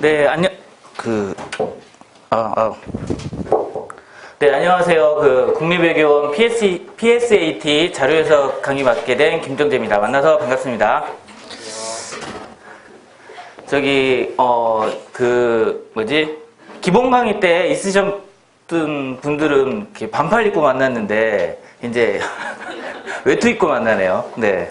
네, 네, 안녕하세요. 국립외교원 PSAT 자료해석 강의 맡게 된 김정재입니다. 만나서 반갑습니다. 기본 강의 때 있으셨던 분들은 이렇게 반팔 입고 만났는데, 이제, 외투 입고 만나네요. 네.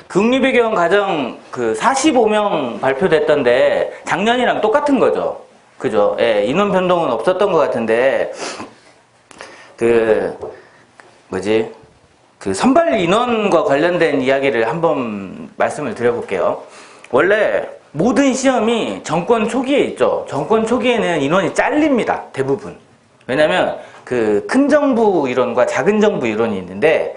국립외교원 과정 45명 발표됐던데 작년이랑 똑같은 거죠. 그죠? 예, 인원 변동은 없었던 것 같은데 선발 인원과 관련된 이야기를 한번 말씀을 드려볼게요. 원래 모든 시험이 정권 초기에 있죠. 정권 초기에는 인원이 잘립니다. 대부분. 왜냐면 큰 정부 이론과 작은 정부 이론이 있는데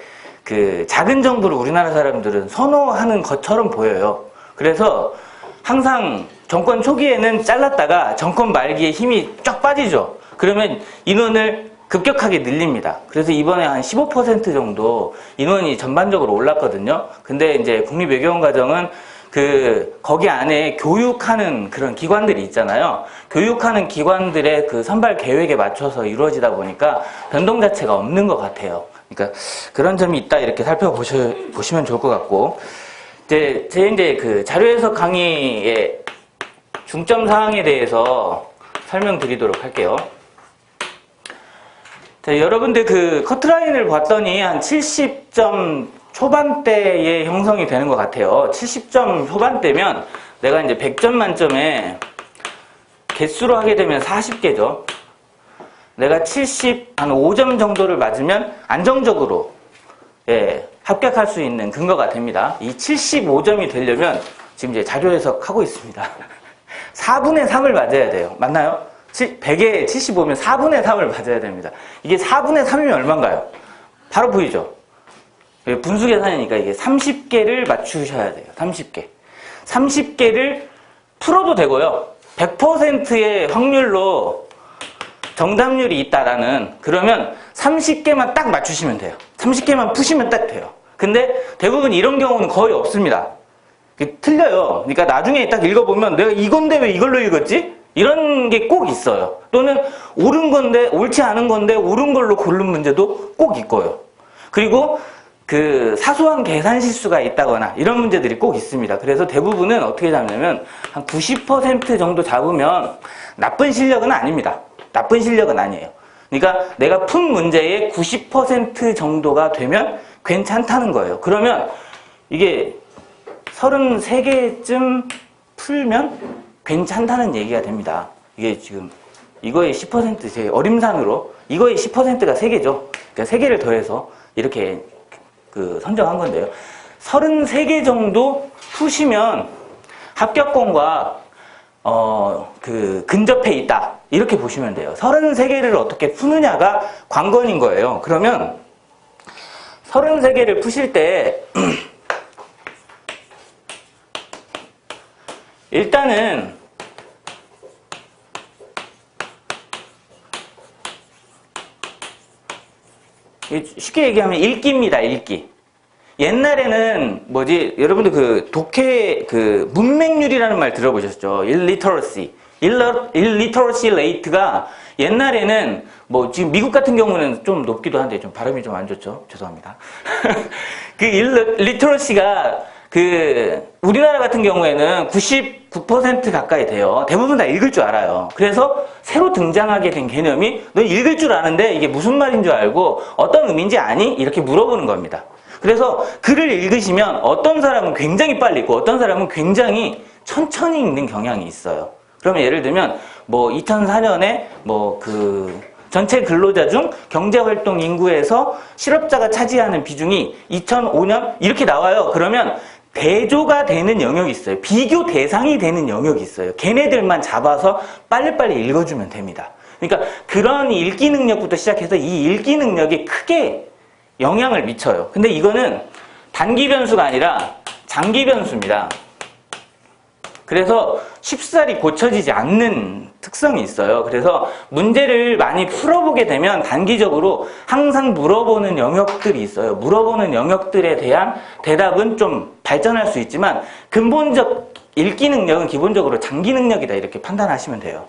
작은 정부를 우리나라 사람들은 선호하는 것처럼 보여요. 그래서 항상 정권 초기에는 잘랐다가 정권 말기에 힘이 쫙 빠지죠. 그러면 인원을 급격하게 늘립니다. 그래서 이번에 한 15% 정도 인원이 전반적으로 올랐거든요. 근데 이제 국립외교원 과정은 거기 안에 교육하는 그런 기관들이 있잖아요. 교육하는 기관들의 선발 계획에 맞춰서 이루어지다 보니까 변동 자체가 없는 것 같아요. 그러니까 그런 점이 있다 이렇게 살펴보시면 좋을 것 같고, 제 자료해석 강의의 중점 사항에 대해서 설명드리도록 할게요. 자, 여러분들 커트라인을 봤더니 한 70점 초반대에 형성이 되는 것 같아요. 70점 초반대면 내가 이제 100점 만점에 개수로 하게 되면 40개죠. 내가 한 5점 정도를 맞으면 안정적으로 합격할 수 있는 근거가 됩니다. 이 75점이 되려면 지금 이제 자료 해석하고 있습니다. 4분의 3을 맞아야 돼요. 맞나요? 100에 75면 4분의 3을 맞아야 됩니다. 이게 4분의 3이면 얼마인가요? 바로 보이죠? 분수 계산이니까 이게 30개를 맞추셔야 돼요. 30개. 30개를 풀어도 되고요. 100%의 확률로 정답률이 있다라는, 그러면 30개만 딱 맞추시면 돼요. 30개만 푸시면 딱 돼요. 근데 대부분 이런 경우는 거의 없습니다. 틀려요. 그러니까 나중에 딱 읽어보면 내가 이건데 왜 이걸로 읽었지? 이런 게 꼭 있어요. 또는 옳은 건데, 옳지 않은 건데 옳은 걸로 고른 문제도 꼭 있고요. 그리고 사소한 계산 실수가 있다거나 이런 문제들이 꼭 있습니다. 그래서 대부분은 어떻게 잡냐면 한 90% 정도 잡으면 나쁜 실력은 아닙니다. 나쁜 실력은 아니에요. 그러니까 내가 푼 문제의 90% 정도가 되면 괜찮다는 거예요. 그러면 이게 33개쯤 풀면 괜찮다는 얘기가 됩니다. 이게 지금 이거의 10%, 제 어림산으로 이거의 10%가 3개죠. 그러니까 3개를 더해서 이렇게 선정한 건데요. 33개 정도 푸시면 합격권과 근접해 있다. 이렇게 보시면 돼요. 33개를 어떻게 푸느냐가 관건인 거예요. 그러면 33개를 푸실 때 일단은 쉽게 얘기하면 읽기입니다. 읽기. 옛날에는 여러분들 독해 문맹률이라는 말 들어보셨죠? illiteracy rate가 옛날에는 지금 미국 같은 경우는 좀 높기도 한데 좀 발음이 좀 안 좋죠? 죄송합니다. literacy가 우리나라 같은 경우에는 99% 가까이 돼요. 대부분 다 읽을 줄 알아요. 그래서 새로 등장하게 된 개념이 너 읽을 줄 아는데 이게 무슨 말인 줄 알고 어떤 의미인지 아니? 이렇게 물어보는 겁니다. 그래서 글을 읽으시면 어떤 사람은 굉장히 빨리 읽고 어떤 사람은 굉장히 천천히 읽는 경향이 있어요. 그러면 예를 들면 2004년에 전체 근로자 중 경제활동 인구에서 실업자가 차지하는 비중이 2005년 이렇게 나와요. 그러면 대조가 되는 영역이 있어요. 비교 대상이 되는 영역이 있어요. 걔네들만 잡아서 빨리빨리 읽어주면 됩니다. 그러니까 그런 읽기 능력부터 시작해서 이 읽기 능력이 크게 영향을 미쳐요. 근데 이거는 단기 변수가 아니라 장기 변수입니다. 그래서 쉽사리 고쳐지지 않는 특성이 있어요. 그래서 문제를 많이 풀어보게 되면 단기적으로 항상 물어보는 영역들이 있어요. 물어보는 영역들에 대한 대답은 좀 발전할 수 있지만 근본적인 읽기 능력은 기본적으로 장기 능력이다 이렇게 판단하시면 돼요.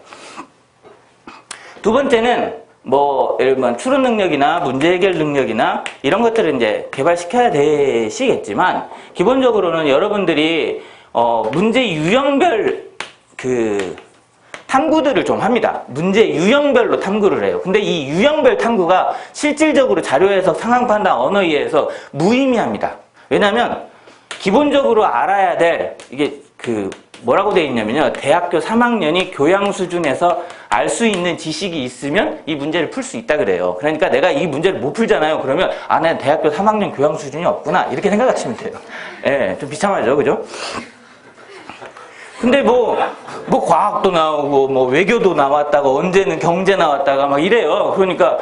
두 번째는 뭐 예를 들면 추론 능력이나 문제 해결 능력이나 이런 것들을 이제 개발시켜야 되시겠지만 기본적으로는 여러분들이 문제 유형별 그 탐구들을 좀 합니다. 문제 유형별로 탐구를 해요. 근데 이 유형별 탐구가 실질적으로 자료 해석, 상황 판단, 언어 이해에서 무의미합니다. 왜냐하면 기본적으로 알아야 될 이게 그 뭐라고 되어 있냐면요. 대학교 3학년이 교양 수준에서 알 수 있는 지식이 있으면 이 문제를 풀 수 있다 그래요. 그러니까 내가 이 문제를 못 풀잖아요. 그러면 난 대학교 3학년 교양 수준이 없구나 이렇게 생각하시면 돼요. 예, 좀 비참하죠, 그죠? 근데 뭐 과학도 나오고 뭐 외교도 나왔다가 언제는 경제 나왔다가 막 이래요. 그러니까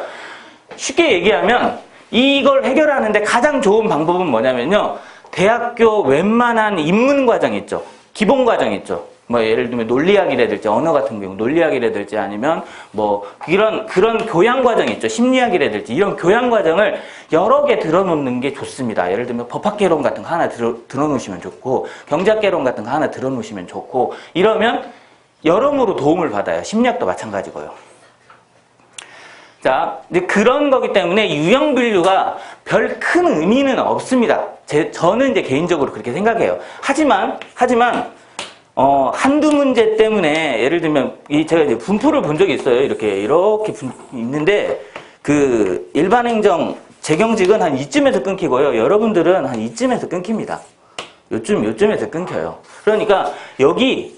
쉽게 얘기하면 이걸 해결하는데 가장 좋은 방법은 뭐냐면요. 대학교 웬만한 입문 과정 있죠. 기본 과정 있죠. 뭐 예를 들면 논리학이라든지 언어 같은 경우 논리학이라든지 아니면 뭐 그런 교양 과정이 있죠. 심리학이라든지 이런 교양 과정을 여러 개 들어놓는 게 좋습니다. 예를 들면 법학개론 같은 거 하나 들어놓으시면 좋고 경제학개론 같은 거 하나 들어놓으시면 좋고 이러면 여러모로 도움을 받아요. 심리학도 마찬가지고요. 자, 근데 그런 거기 때문에 유형 분류가 별 큰 의미는 없습니다. 저는 이제 개인적으로 그렇게 생각해요. 하지만 한두 문제 때문에 예를 들면 제가 이제 분포를 본 적이 있어요. 이렇게 있는데 그 일반행정 재경직은 한 이쯤에서 끊기고요. 여러분들은 한 이쯤에서 끊깁니다. 요쯤에서 끊겨요. 그러니까 여기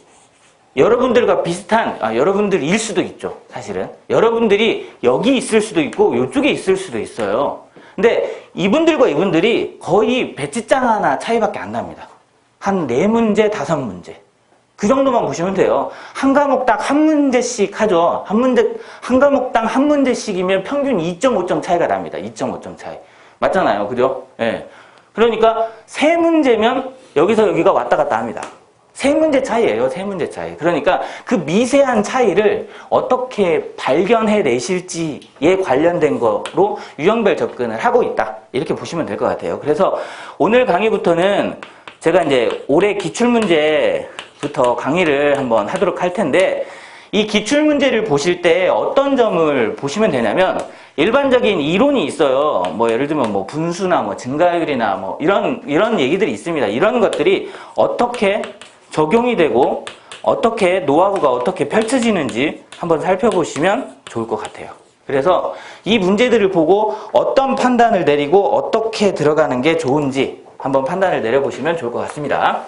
여러분들과 비슷한 여러분들일 수도 있죠. 사실은 여러분들이 여기 있을 수도 있고 이쪽에 있을 수도 있어요. 근데 이분들과 이분들이 거의 배치장 하나 차이밖에 안 납니다. 한 4문제, 5문제. 그 정도만 보시면 돼요. 한 과목당 한 문제씩 하죠. 한 과목당 한 문제씩이면 평균 2.5점 차이가 납니다. 2.5점 차이. 맞잖아요. 그죠? 예. 그러니까 3문제면 여기서 여기가 왔다 갔다 합니다. 3문제 차이예요. 3문제 차이. 그러니까 그 미세한 차이를 어떻게 발견해 내실지에 관련된 거로 유형별 접근을 하고 있다. 이렇게 보시면 될 것 같아요. 그래서 오늘 강의부터는 제가 이제 올해 기출문제부터 강의를 한번 하도록 할 텐데 이 기출문제를 보실 때 어떤 점을 보시면 되냐면 일반적인 이론이 있어요. 뭐 예를 들면 뭐 분수나 뭐 증가율이나 뭐 이런 얘기들이 있습니다. 이런 것들이 어떻게 적용이 되고 어떻게 노하우가 어떻게 펼쳐지는지 한번 살펴보시면 좋을 것 같아요. 그래서 이 문제들을 보고 어떤 판단을 내리고 어떻게 들어가는 게 좋은지 한번 판단을 내려보시면 좋을 것 같습니다.